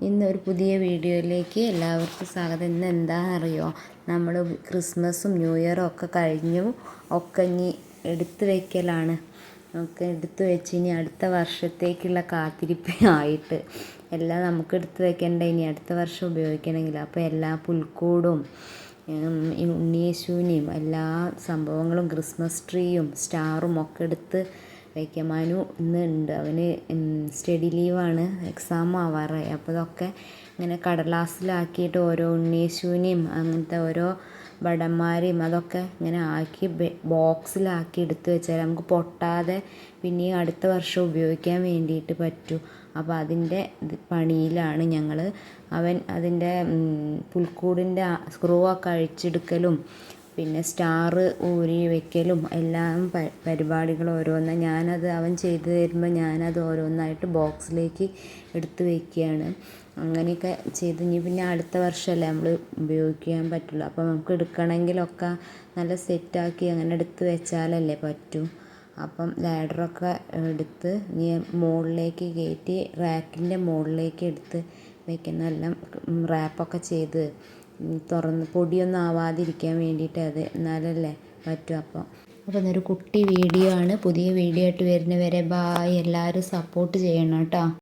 ഇന്നൊരു പുതിയ വീഡിയോയിലേക്ക് എല്ലാവർക്കും സ്വാഗതം. ഇന്ന് എന്താണെന്നറിയോ, നമ്മൾ ക്രിസ്മസും ന്യൂ ഇയറും ഒക്കെ കഴിഞ്ഞു. ഒക്കെ ഇനി എടുത്തു വയ്ക്കലാണ്. ഒക്കെ എടുത്തു വെച്ച് ഇനി അടുത്ത വർഷത്തേക്കുള്ള കാത്തിരിപ്പ് ആയിട്ട് എല്ലാം നമുക്ക് എടുത്തു വയ്ക്കേണ്ട ഇനി അടുത്ത വർഷം ഉപയോഗിക്കണമെങ്കിൽ. അപ്പോൾ എല്ലാ പുൽക്കൂടും ഉണ്ണിയേശുവിനെയും എല്ലാ സംഭവങ്ങളും ക്രിസ്മസ് ട്രീയും സ്റ്റാറും ഒക്കെ എടുത്ത് വയ്ക്കാം. മനു ഇന്ന് ഉണ്ട്, അവന് സ്റ്റഡി ലീവാണ്, എക്സാം ആവാറായി. അപ്പോൾ ഇതൊക്കെ ഇങ്ങനെ കടലാസിലാക്കിയിട്ട് ഓരോ ഉണ്ണീശുവിനെയും അങ്ങനത്തെ ഓരോ ഭടന്മാരെയും അതൊക്കെ ഇങ്ങനെ ആക്കി ബോക്സിലാക്കി എടുത്ത് വെച്ചാൽ നമുക്ക് പൊട്ടാതെ പിന്നെയും അടുത്ത വർഷം ഉപയോഗിക്കാൻ വേണ്ടിയിട്ട് പറ്റും. അപ്പോൾ അതിൻ്റെ പണിയിലാണ് ഞങ്ങൾ. അവൻ അതിൻ്റെ പുൽക്കൂടിൻ്റെ സ്ക്രൂ ഒക്കെ അഴിച്ചെടുക്കലും പിന്നെ സ്റ്റാർ ഊരി വെക്കലും എല്ലാം പരിപാടികൾ ഓരോന്ന് ഞാനത് അവൻ ചെയ്തു തരുമ്പോൾ ഞാനത് ഓരോന്നായിട്ട് ബോക്സിലേക്ക് എടുത്ത് വയ്ക്കുകയാണ്. അങ്ങനെയൊക്കെ ചെയ്ത് ഇനി പിന്നെ അടുത്ത വർഷമല്ലേ നമ്മൾ ഉപയോഗിക്കാൻ പറ്റുള്ളൂ. അപ്പോൾ നമുക്ക് എടുക്കണമെങ്കിലൊക്കെ നല്ല സെറ്റാക്കി അങ്ങനെ എടുത്ത് വെച്ചാലല്ലേ പറ്റൂ. അപ്പം ലാഡറൊക്കെ എടുത്ത് ഇനി മുകളിലേക്ക് കയറ്റി റാക്കിൻ്റെ മുകളിലേക്ക് എടുത്ത് വയ്ക്കുന്ന എല്ലാം റാപ്പൊക്കെ ചെയ്ത് തുറന്ന് പൊടിയൊന്നും ആവാതിരിക്കാൻ വേണ്ടിയിട്ട് അത് എന്നാലല്ലേ പറ്റും. അപ്പോൾ ഇതൊരു കുട്ടി വീഡിയോ ആണ്. പുതിയ വീഡിയോ ആയിട്ട് വരുന്നവരെ ബായ്. എല്ലാവരും സപ്പോർട്ട് ചെയ്യണം കേട്ടോ.